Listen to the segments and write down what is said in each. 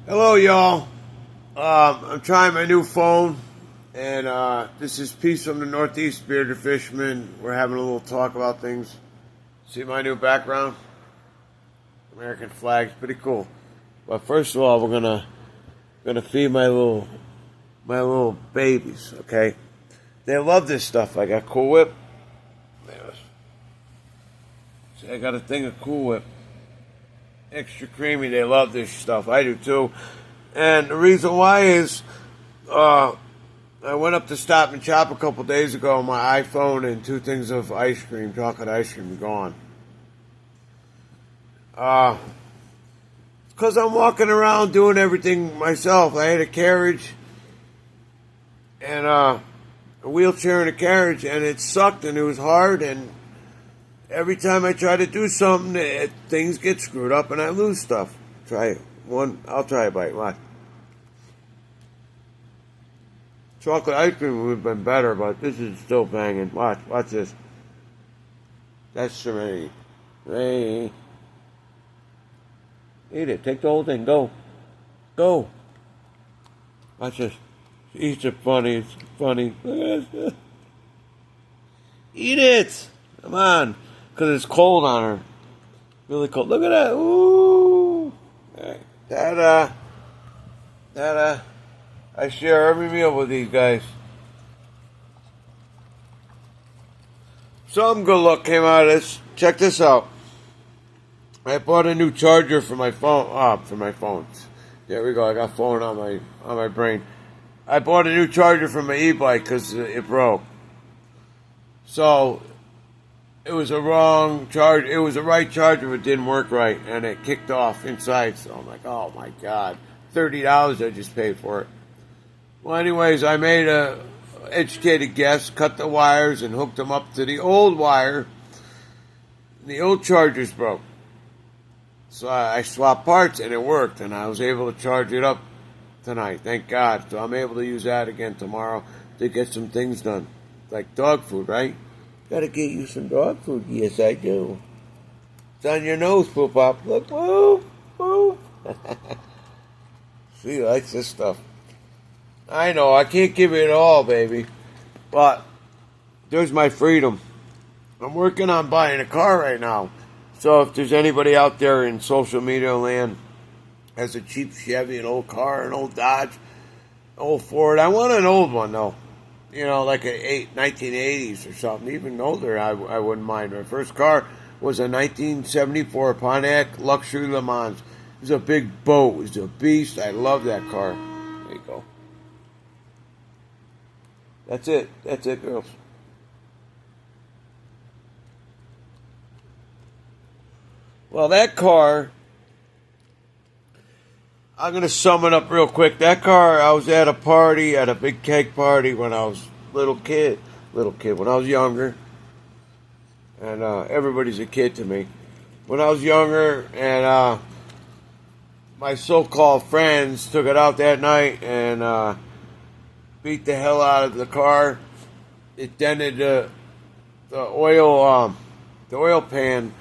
Hello, y'all. I'm trying my new phone, and this is Peace from the Northeast, Bearded Fisherman. We're having a little talk about things. See my new background? American flag's pretty cool. But first of all, we're gonna feed my little babies. Okay? They love this stuff. I got Cool Whip. See, I got a thing of Cool Whip. Extra creamy. They love this stuff. I do too. And the reason why is I went up to Stop and Shop a couple days ago. My iPhone and 2 things of ice cream, chocolate ice cream, gone. Because I'm walking around doing everything myself. I had a carriage and a wheelchair and a carriage, and it sucked and it was hard, and every time I try to do something, things get screwed up and I lose stuff. Try it. I'll try a bite. Watch. Chocolate ice cream would have been better, but this is still banging. Watch this. That's Serenity. Hey. Eat it. Take the whole thing. Go. Watch this. She eats it funny. It's funny. Look at this. Eat it. Come on. Because it's cold on her. Really cold. Look at that. Ooh. That, I share every meal with these guys. Some good luck came out of this. Check this out. I bought a new charger for my phone. For my phone. There we go. I got phone on my brain. I bought a new charger for my e-bike because it broke. So it was a wrong charge. It was the right charger, but it didn't work right, and it kicked off inside. So I'm like, oh my god, $30 I just paid for it. Well, anyways, I made a educated guess, cut the wires, and hooked them up to the old wire. The old charger's broke, so I swapped parts, and it worked, and I was able to charge it up tonight. Thank God. So I'm able to use that again tomorrow to get some things done, like dog food, right? Gotta get you some dog food. Yes, I do. It's on your nose, Poop Pop. Look, woo, woo. She likes this stuff. I know, I can't give it all, baby. But there's my freedom. I'm working on buying a car right now. So if there's anybody out there in social media land has a cheap Chevy, an old car, an old Dodge, old Ford. I want an old one, though. You know, like a 1980s or something, even older, I wouldn't mind. My first car was a 1974 Pontiac Luxury Le Mans. It was a big boat. It was a beast. I love that car. There you go. That's it, girls. Well, that car, I'm going to sum it up real quick. That car, I was at a party, at a big cake party when I was little kid, when I was younger. And everybody's a kid to me. When I was younger, and my so-called friends took it out that night and beat the hell out of the car. It dented the oil pan.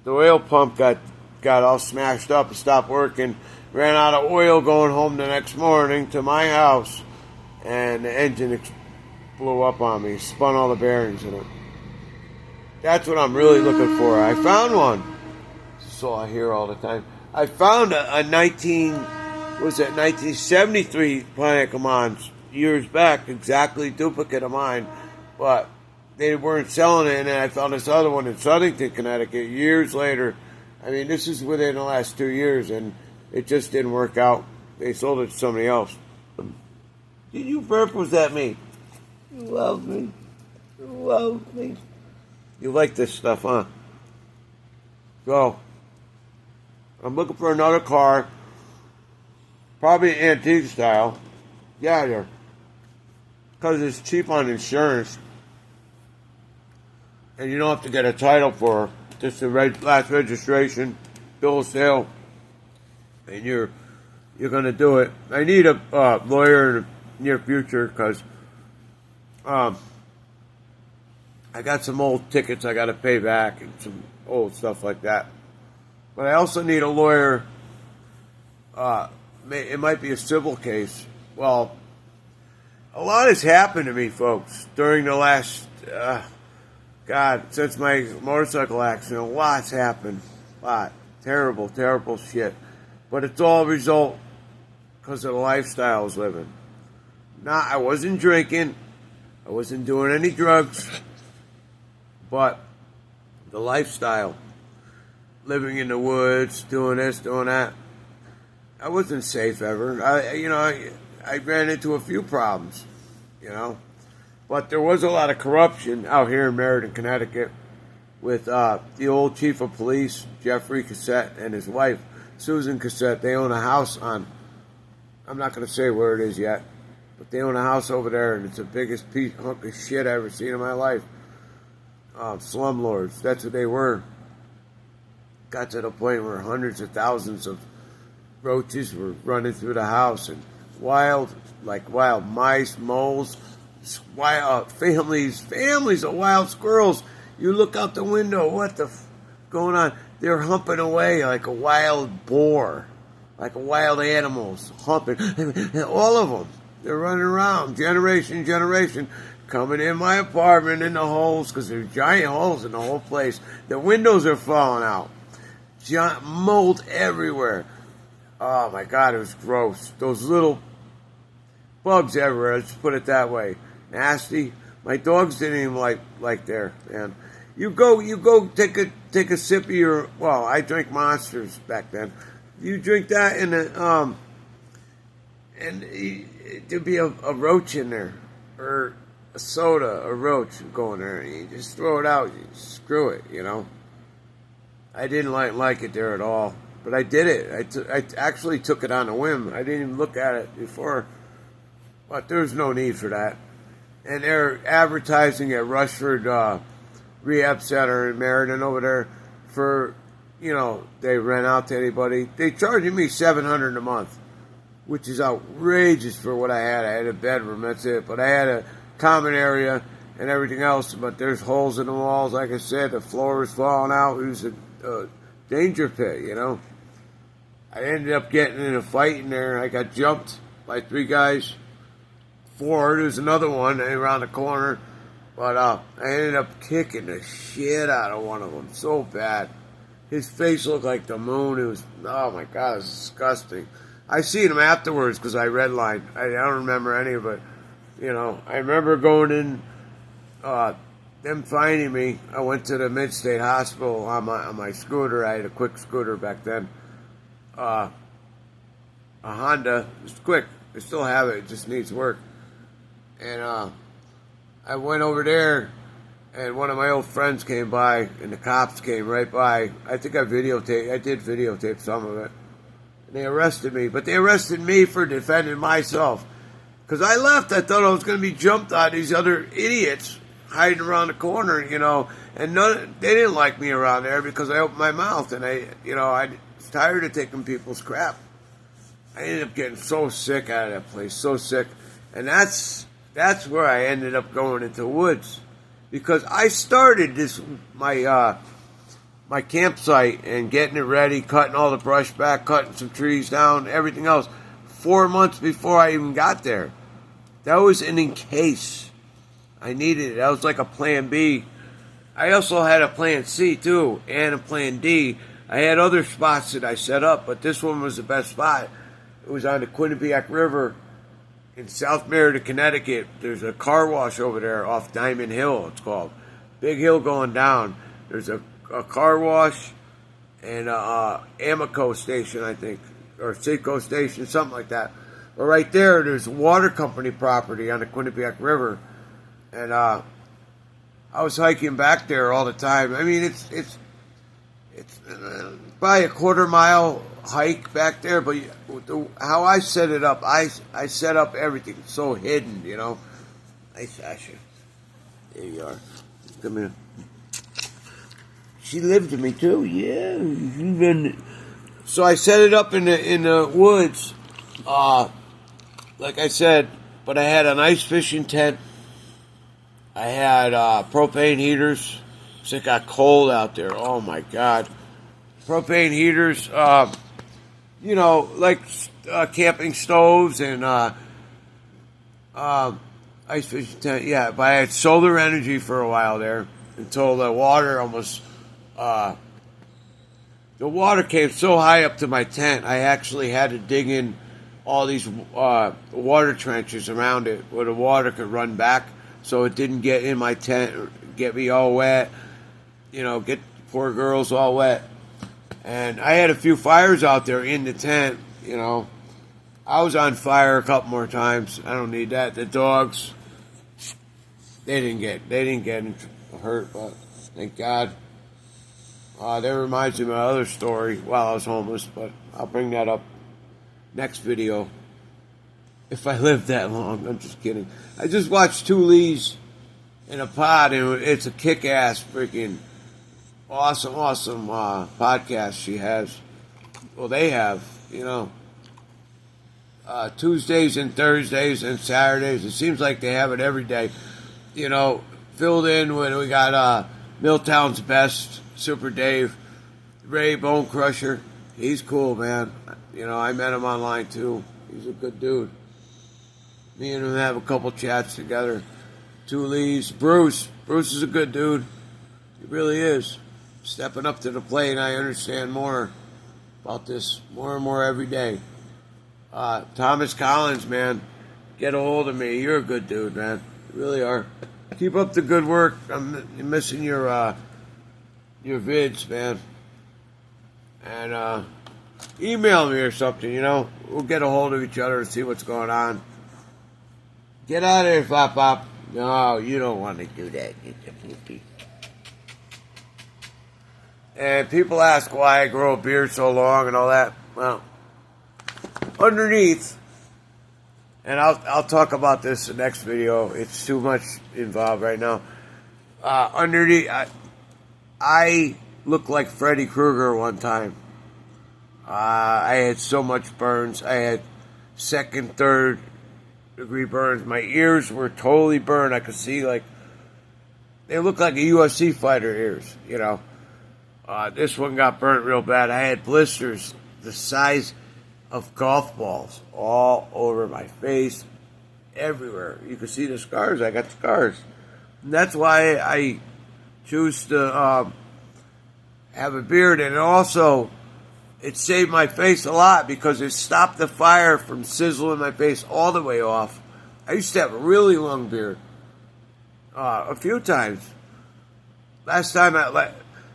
The oil pump got all smashed up and stopped working. Ran out of oil going home the next morning to my house, and the engine blew up on me, spun all the bearings in it. That's what I'm really looking for. I found one. So I hear all the time. I found a 1973 Pontiac Le Mans years back, exactly duplicate of mine, but they weren't selling it, and I found this other one in Southington, Connecticut, years later. I mean, this is within the last 2 years, and it just didn't work out. They sold it to somebody else. Did you burp? Was that me? You love me. You love me. You like this stuff, huh? So, I'm looking for another car. Probably antique style. Yeah, there. Because it's cheap on insurance. And you don't have to get a title for just the last registration, bill of sale. And you're going to do it. I need a lawyer in the near future because I got some old tickets I got to pay back and some old stuff like that. But I also need a lawyer it might be a civil case. Well, a lot has happened to me, folks, during the last, since my motorcycle accident. A lot's happened. A lot. Terrible, terrible shit. But it's all a result because of the lifestyle I was living. I wasn't drinking. I wasn't doing any drugs. But the lifestyle, living in the woods, doing this, doing that, I wasn't safe ever. I ran into a few problems, But there was a lot of corruption out here in Meriden, Connecticut, with the old chief of police, Jeffrey Cassett, and his wife, Susan Cassett. They own a house I'm not going to say where it is yet, but they own a house over there, and it's the biggest hunk of shit I've ever seen in my life. Slumlords, that's what they were. Got to the point where hundreds of thousands of roaches were running through the house, and wild mice, moles, families of wild squirrels. You look out the window, what the going on? They're humping away like a wild boar, like a wild animals, humping. All of them. They're running around, generation, coming in my apartment in the holes, because there's giant holes in the whole place. The windows are falling out. Giant mold everywhere. Oh my God, it was gross. Those little bugs everywhere, let's put it that way. Nasty. My dogs didn't even like there, man. You go take a sip of your, well, I drank Monsters back then. You drink that and there'd be a roach in there, or a soda, a roach going there, and you just throw it out, you screw it, I didn't like it there at all, but I did it. I actually took it on a whim. I didn't even look at it before, but there's no need for that. And they're advertising at Rushford Rehab Center in Meriden over there for, they rent out to anybody. They charging me $700 a month, which is outrageous for what I had. I had a bedroom, that's it. But I had a common area and everything else. But there's holes in the walls, like I said. The floor was falling out. It was a danger pit, I ended up getting in a fight in there. I got jumped by 3 guys. 4, there's another one around the corner. But I ended up kicking the shit out of one of them so bad. His face looked like the moon. It was, oh my God, it was disgusting. I seen him afterwards because I redlined. I don't remember any of it. I remember going in, them finding me. I went to the Mid-State Hospital on my scooter. I had a quick scooter back then. A Honda. It's quick. I still have it. It just needs work. And I went over there, and one of my old friends came by, and the cops came right by. I think I did videotape some of it. And they arrested me, but they arrested me for defending myself. Because I left, I thought I was going to be jumped on these other idiots hiding around the corner, and they didn't like me around there because I opened my mouth, and I was tired of taking people's crap. I ended up getting so sick out of that place, so sick. And that's where I ended up going into the woods, because I started my campsite and getting it ready, cutting all the brush back, cutting some trees down, everything else, 4 months before I even got there. That was in case I needed it. That was like a plan B. I also had a plan C too, and a plan D. I had other spots that I set up, but this one was the best spot. It was on the Quinnipiac River in South Meriden, Connecticut. There's a car wash over there off Diamond Hill, it's called. Big hill going down. There's a car wash and a Amico station, I think, or Citgo station, something like that. But right there's a water company property on the Quinnipiac River. And I was hiking back there all the time. I mean, it's probably a quarter-mile hike back there, but how I set it up, I set up everything so hidden, Hey, Sasha. There you are. Come here. She lived with me too, yeah. So I set it up in the woods, like I said, but I had an ice fishing tent. I had propane heaters, so it got cold out there. Oh my God. Propane heaters, you know, like camping stoves and ice fishing tent. Yeah, but I had solar energy for a while there until the water almost. The water came so high up to my tent, I actually had to dig in all these water trenches around it where the water could run back so it didn't get in my tent or get me all wet, you know, get poor girls all wet. And I had a few fires out there in the tent, you know. I was on fire a couple more times. I don't need that. The dogs, they didn't get hurt, but thank God. That reminds me of my other story while I was homeless, but I'll bring that up next video. If I live that long, I'm just kidding. I just watched Two Lees in a Pod, and it's a kick-ass freaking awesome podcast she has. Well, they have, you know. Tuesdays and Thursdays and Saturdays. It seems like they have it every day. You know, filled in when we got Milltown's Best, Super Dave, Ray Bone Crusher. He's cool, man. You know, I met him online too. He's a good dude. Me and him have a couple chats together. Two Lees. Bruce is a good dude. He really is. Stepping up to the plate. I understand more about this more and more every day. Thomas Collins, man. Get a hold of me. You're a good dude, man. You really are. Keep up the good work. I'm missing your vids, man. And email me or something, you know. We'll get a hold of each other and see what's going on. Get out of here, Flop Pop. No, you don't want to do that. And people ask why I grow a beard so long and all that. Well, underneath, and I'll talk about this in the next video. It's too much involved right now. Underneath, I looked like Freddy Krueger one time. I had so much burns. I had second, third degree burns. My ears were totally burned. I could see, like, they looked like a UFC fighter ears, you know. This one got burnt real bad. I had blisters the size of golf balls all over my face, everywhere. You can see the scars. I got scars. And that's why I choose to have a beard. And also, it saved my face a lot because it stopped the fire from sizzling my face all the way off. I used to have a really long beard. A few times. Last time,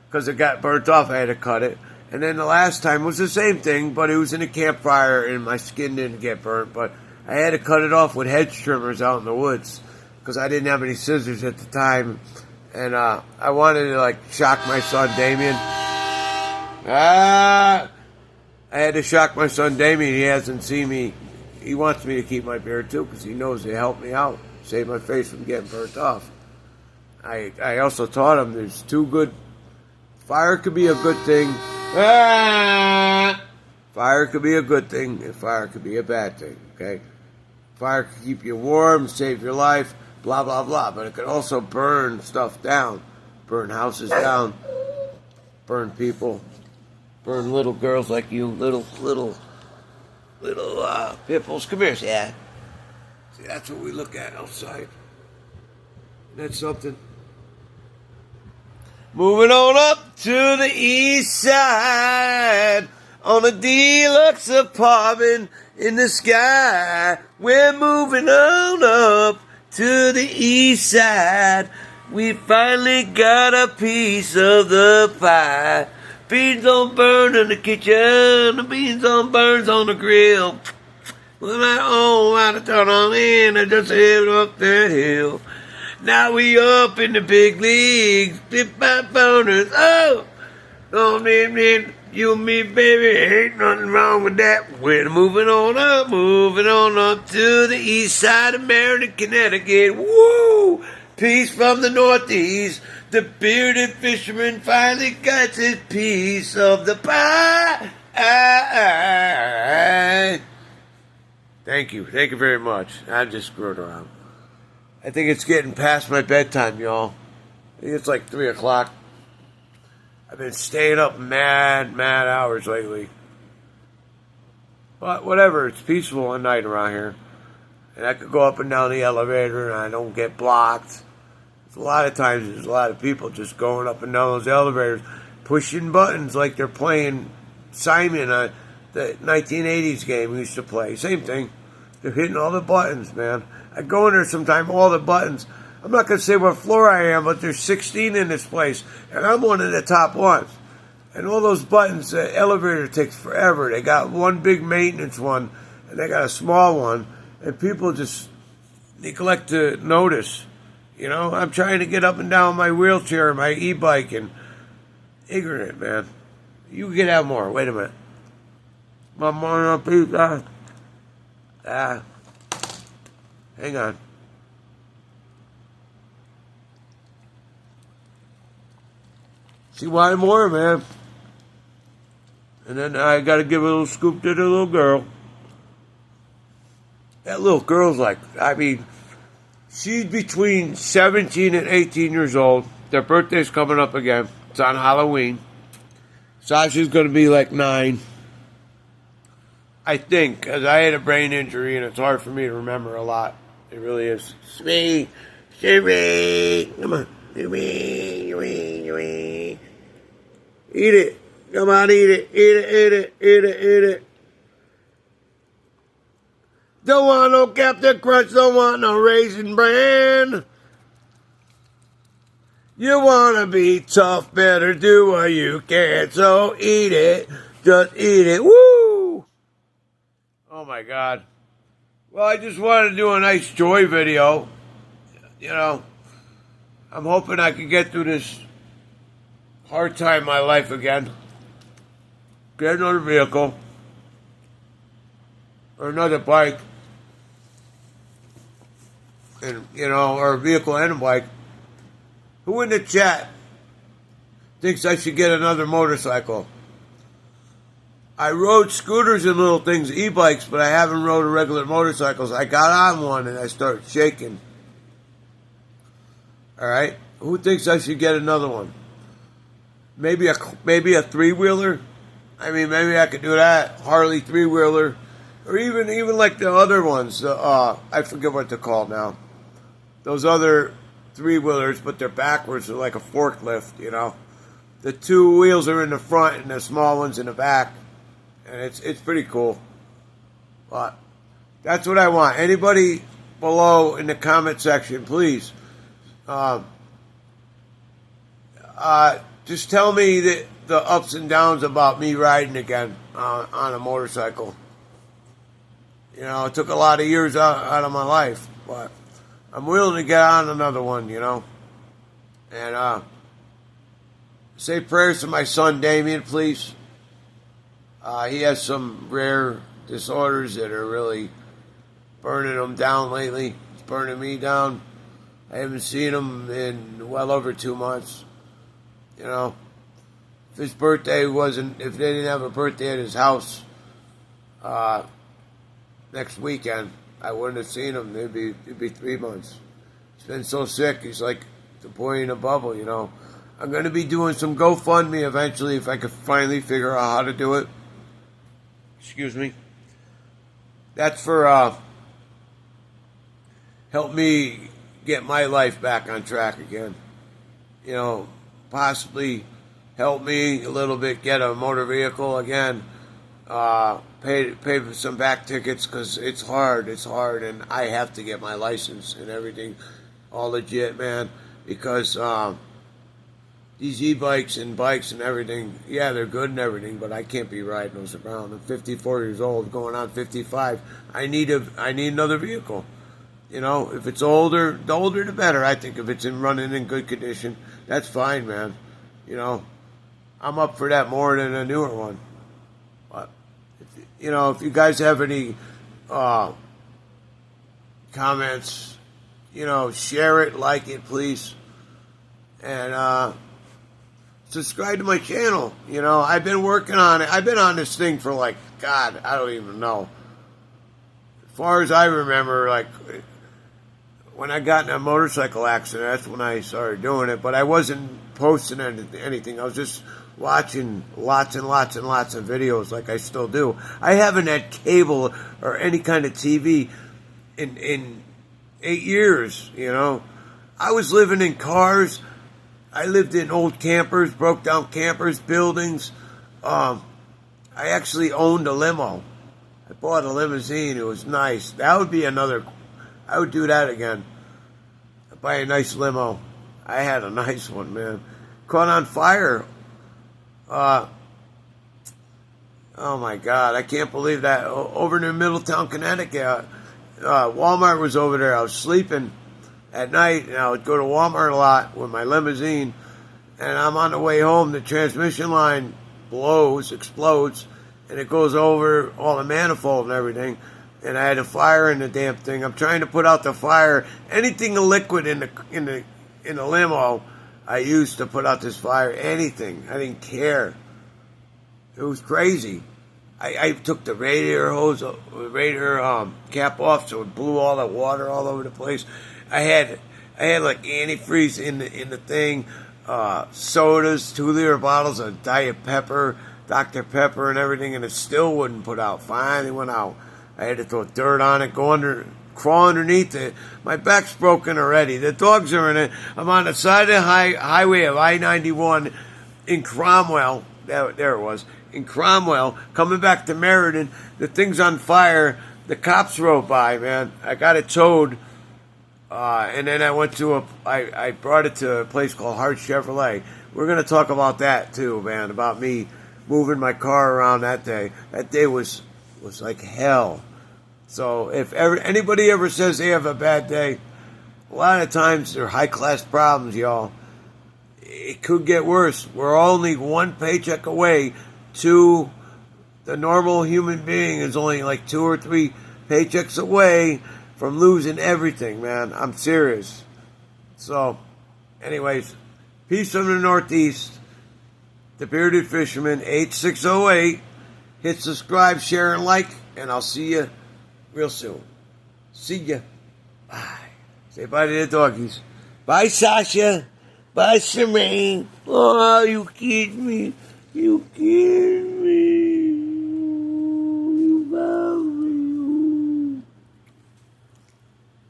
because it got burnt off, I had to cut it. And then the last time was the same thing, but it was in a campfire and my skin didn't get burnt. But I had to cut it off with hedge trimmers out in the woods because I didn't have any scissors at the time. And I wanted to, like, shock my son Damien. I had to shock my son Damien. He hasn't seen me. He wants me to keep my beard too because he knows it helped me out, save my face from getting burnt off. I also taught him there's two good. Fire could be a good thing. Fire could be a good thing, and fire could be a bad thing, okay? Fire could keep you warm, save your life, blah, blah, blah. But it could also burn stuff down, burn houses down, burn people, burn little girls like you, little pimples. Come here, Dad. See, that's what we look at outside. That's something. Moving on up to the east side on a deluxe apartment in the sky. We're moving on up to the east side. We finally got a piece of the pie. Beans don't burn in the kitchen. The beans don't burn on the grill. Well, I don't want to turn on in. I just head up that hill. Now we up in the big leagues, flip by boners. Oh, don't need you and me, baby. Ain't nothing wrong with that. We're moving on up to the east side of Meriden, Connecticut. Woo! Peace from the northeast. The bearded fisherman finally got his piece of the pie. Thank you very much. I just screwed around. I think it's getting past my bedtime, y'all. I think it's like 3 o'clock. I've been staying up mad hours lately. But whatever, it's peaceful at night around here. And I could go up and down the elevator and I don't get blocked. A lot of times there's a lot of people just going up and down those elevators, pushing buttons like they're playing Simon, the 1980s game we used to play. Same thing. They're hitting all the buttons, man. I go in there sometime, all the buttons. I'm not going to say what floor I am, but there's 16 in this place, and I'm one of the top ones. And all those buttons, the elevator takes forever. They got one big maintenance one, and they got a small one, and people just neglect to notice. You know, I'm trying to get up and down my wheelchair, my e-bike, and ignorant, man. You can have more. Wait a minute. My morning pizza. Hang on. See why more, man? And then I got to give a little scoop to the little girl. That little girl's like, I mean, she's between 17 and 18 years old. Their birthday's coming up again. It's on Halloween. Sasha's going to be like 9. I think, because I had a brain injury and it's hard for me to remember a lot. It really is. Sweet. Come on. Eat it. Come on, eat it. Eat it. Don't want no Captain Crunch. Don't want no Raisin Bran. You want to be tough, better do what you can. So eat it. Just eat it. Woo! Oh, my God. Well, I just wanted to do a nice joy video. You know, I'm hoping I can get through this hard time in my life again. Get another vehicle. Or another bike. And, you know, or a vehicle and a bike. Who in the chat thinks I should get another motorcycle? I rode scooters and little things, e-bikes, but I haven't rode regular motorcycles. I got on one and I started shaking. All right? Who thinks I should get another one? Maybe a 3-wheeler? I mean, maybe I could do that. Harley 3-wheeler. Or even like the other ones. I forget what they're called now. Those other 3-wheelers, but they're backwards. They're like a forklift, you know. The 2 wheels are in the front and the small ones in the back. And it's pretty cool. But that's what I want. Anybody below in the comment section, please. Just tell me the ups and downs about me riding again on a motorcycle. You know, it took a lot of years out of my life, but I'm willing to get on another one, you know. And say prayers to my son Damien, please. He has some rare disorders that are really burning him down lately. It's burning me down. I haven't seen him in well over 2 months. You know, if his birthday if they didn't have a birthday at his house next weekend, I wouldn't have seen him. It'd be 3 months. He's been so sick. He's like the boy in a bubble, you know. I'm going to be doing some GoFundMe eventually if I could finally figure out how to do it. Excuse me. That's for help me get my life back on track again. You know, possibly help me a little bit get a motor vehicle again. Pay for some back tickets because it's hard, and I have to get my license and everything all legit, man, because these e-bikes and bikes and everything, yeah, they're good and everything, but I can't be riding those around. I'm 54 years old, going on 55. I need another vehicle. You know, if it's older, the older the better. I think if it's running in good condition, that's fine, man. You know, I'm up for that more than a newer one. But if you guys have any comments, share it, like it, please, and subscribe to my channel. I've been working on it. I've been on this thing for God, I don't even know. As far as I remember, when I got in a motorcycle accident, that's when I started doing it. But I wasn't posting anything. I was just watching lots and lots and lots of videos like I still do. I haven't had cable or any kind of TV in 8 years, you know. I was living in cars. I lived in old campers, broke down campers, buildings. I actually owned a limo. I bought a limousine. It was nice. That would be another. I would do that again. I'd buy a nice limo. I had a nice one, man. Caught on fire. Oh my God. I can't believe that. Over near Middletown, Connecticut. Walmart was over there. I was sleeping at night, and I would go to Walmart a lot with my limousine, and I'm on the way home. The transmission line explodes, and it goes over all the manifold and everything, and I had a fire in the damn thing. I'm trying to put out the fire. Anything liquid in the limo, I used to put out this fire. Anything. I didn't care. It was crazy. I took the radiator cap off, so it blew all the water all over the place. I had like antifreeze in the thing, sodas, 2-liter bottles of Diet Pepper, Dr. Pepper, and everything, and it still wouldn't put out. Finally went out. I had to throw dirt on it, crawl underneath it. My back's broken already. The dogs are in it. I'm on the side of the highway of I-91 in Cromwell. There it was. In Cromwell, coming back to Meriden. The thing's on fire. The cops rode by, man. I got it towed. And then I brought it to a place called Hart Chevrolet. We're going to talk about that too, man, about me moving my car around that day. That day was like hell. So if anybody ever says they have a bad day, a lot of times they're high-class problems, y'all. It could get worse. We're only one paycheck away to the normal human being is only like 2 or 3 paychecks away from losing everything, man. I'm serious. So, anyways, peace from the Northeast. The Bearded Fisherman, 8608. Hit subscribe, share, and like, and I'll see you real soon. See ya. Bye. Say bye to the doggies. Bye, Sasha. Bye, Serenity. Oh, you kid me. You kid me.